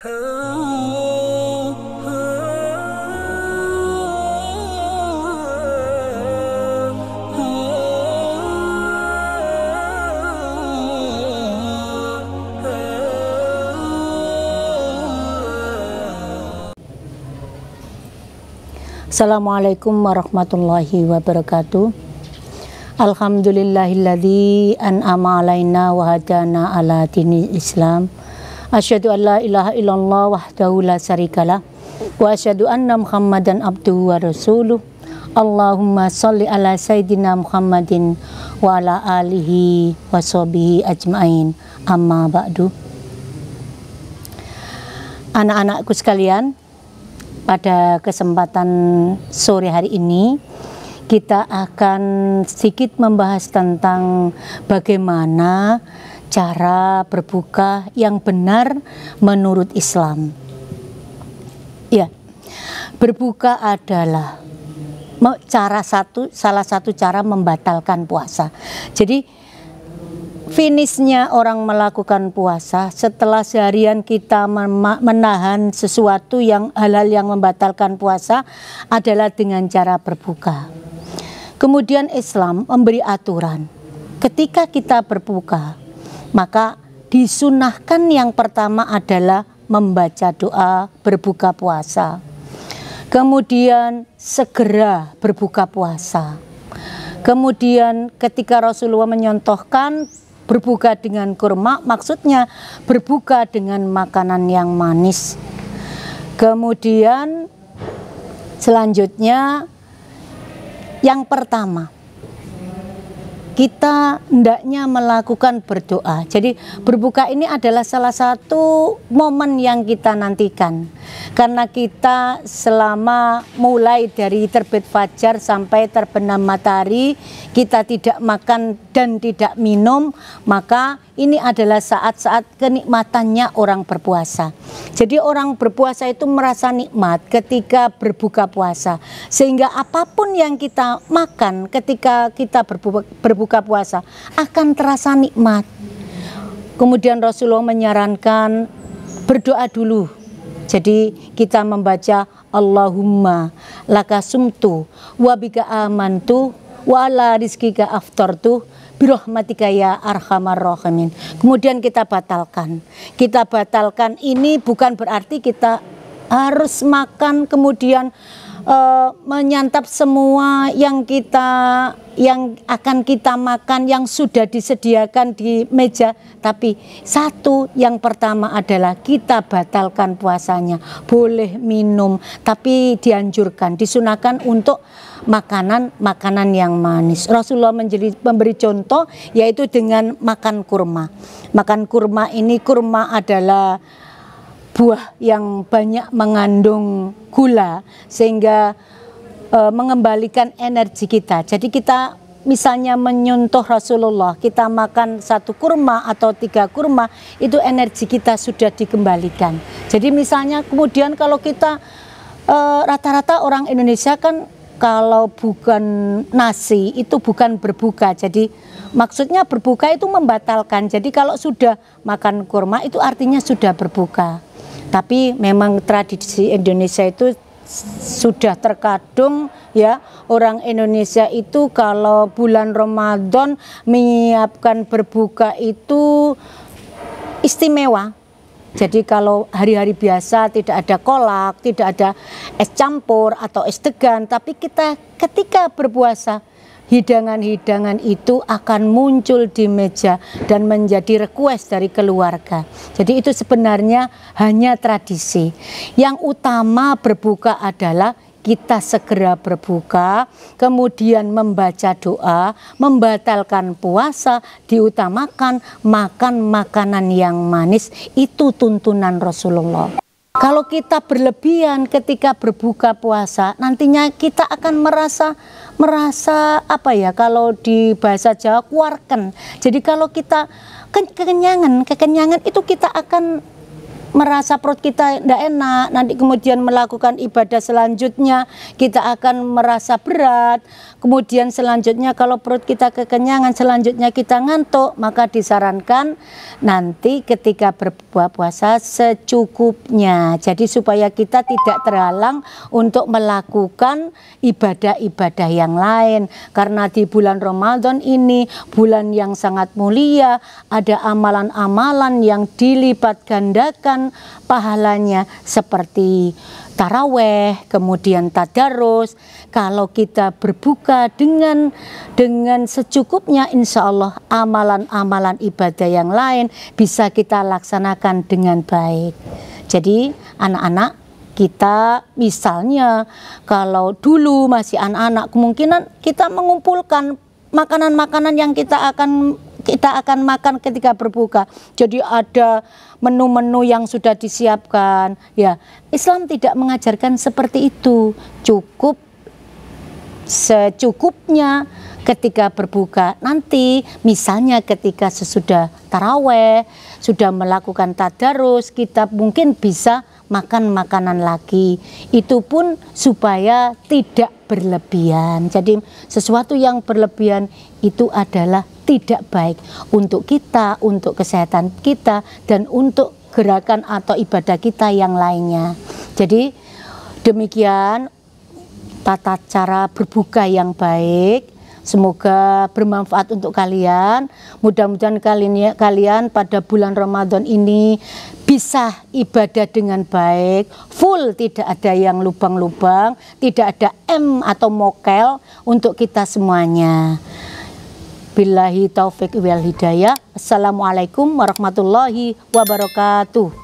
Assalamualaikum warahmatullahi wabarakatuh. Alhamdulillahilladzi an'ama alaina wa hadana ala dinil Islam. Asyhadu an la ilaha illallah wahdahu la syarikalah wa asyhadu anna Muhammadan abduhu wa rasuluh. Allahumma sholli ala sayyidina Muhammadin wa ala alihi wa sahbihi ajmain. Amma ba'du. Anak-anakku sekalian, pada kesempatan sore hari ini kita akan sedikit membahas tentang bagaimana cara berbuka yang benar menurut Islam. Ya, berbuka adalah salah satu cara membatalkan puasa. Jadi finishnya orang melakukan puasa setelah seharian kita menahan sesuatu yang hal-hal yang membatalkan puasa adalah dengan cara berbuka. Kemudian Islam memberi aturan, ketika kita berbuka maka disunahkan yang pertama adalah membaca doa berbuka puasa. Kemudian segera berbuka puasa. Kemudian ketika Rasulullah menyontohkan berbuka dengan kurma, maksudnya berbuka dengan makanan yang manis. Kemudian selanjutnya yang pertama, kita hendaknya melakukan berdoa. Jadi berbuka ini adalah salah satu momen yang kita nantikan. Karena kita selama mulai dari terbit fajar sampai terbenam matahari, kita tidak makan dan tidak minum, maka ini adalah saat-saat kenikmatannya orang berpuasa. Jadi orang berpuasa itu merasa nikmat ketika berbuka puasa. Sehingga apapun yang kita makan ketika kita berbuka puasa akan terasa nikmat. Kemudian Rasulullah menyarankan berdoa dulu. Jadi kita membaca Allahumma laka sumtu wa bika amantu wa ala rizkika aftartu birahmatika ya arhamar rahimin. Kemudian kita batalkan. Kita batalkan ini bukan berarti kita harus makan kemudian menyantap semua yang akan kita makan yang sudah disediakan di meja, tapi satu yang pertama adalah kita batalkan puasanya. Boleh minum, tapi dianjurkan, disunahkan untuk makanan yang manis. Rasulullah memberi contoh yaitu dengan makan kurma. Makan kurma ini, kurma adalah buah yang banyak mengandung gula sehingga mengembalikan energi kita. Jadi kita misalnya menyontoh Rasulullah, kita makan 1 kurma atau 3 kurma, itu energi kita sudah dikembalikan. Jadi misalnya kemudian kalau kita rata-rata orang Indonesia kan kalau bukan nasi itu bukan berbuka. Jadi maksudnya berbuka itu membatalkan. Jadi kalau sudah makan kurma itu artinya sudah berbuka. Tapi memang tradisi Indonesia itu sudah terkadung ya, orang Indonesia itu kalau bulan Ramadan menyiapkan berbuka itu istimewa. Jadi kalau hari-hari biasa tidak ada kolak, tidak ada es campur atau es degan, tapi kita ketika berpuasa hidangan-hidangan itu akan muncul di meja dan menjadi request dari keluarga. Jadi itu sebenarnya hanya tradisi. Yang utama berbuka adalah kita segera berbuka, kemudian membaca doa, membatalkan puasa, diutamakan makan makanan yang manis. Itu tuntunan Rasulullah. Kalau kita berlebihan ketika berbuka puasa, nantinya kita akan merasa apa ya, kalau di bahasa Jawa kuarken. Jadi kalau kita kekenyangan itu kita akan merasa perut kita tidak enak, nanti kemudian melakukan ibadah selanjutnya kita akan merasa berat, kemudian selanjutnya kalau perut kita kekenyangan, selanjutnya kita ngantuk, maka disarankan nanti ketika berbuka puasa secukupnya, jadi supaya kita tidak terhalang untuk melakukan ibadah-ibadah yang lain, karena di bulan Ramadan ini bulan yang sangat mulia, ada amalan-amalan yang dilipat gandakan pahalanya seperti taraweh, kemudian tadarus. Kalau kita berbuka dengan secukupnya, insya Allah amalan-amalan ibadah yang lain bisa kita laksanakan dengan baik. Jadi anak-anak kita, misalnya kalau dulu masih anak-anak, kemungkinan kita mengumpulkan makanan-makanan yang kita akan makan ketika berbuka. Jadi ada menu-menu yang sudah disiapkan. Ya, Islam tidak mengajarkan seperti itu. Cukup secukupnya ketika berbuka. Nanti misalnya ketika sesudah taraweh, sudah melakukan tadarus, kita mungkin bisa makan makanan lagi. Itu pun supaya tidak berlebihan. Jadi sesuatu yang berlebihan itu adalah tidak baik untuk kita, untuk kesehatan kita, dan untuk gerakan atau ibadah kita yang lainnya. Jadi demikian tata cara berbuka yang baik. Semoga bermanfaat untuk kalian. Mudah-mudahan kalian pada bulan Ramadan ini bisa ibadah dengan baik, full, tidak ada yang lubang-lubang, tidak ada M atau mokel untuk kita semuanya. Billahi taufik wal hidayah. Assalamualaikum warahmatullahi wabarakatuh.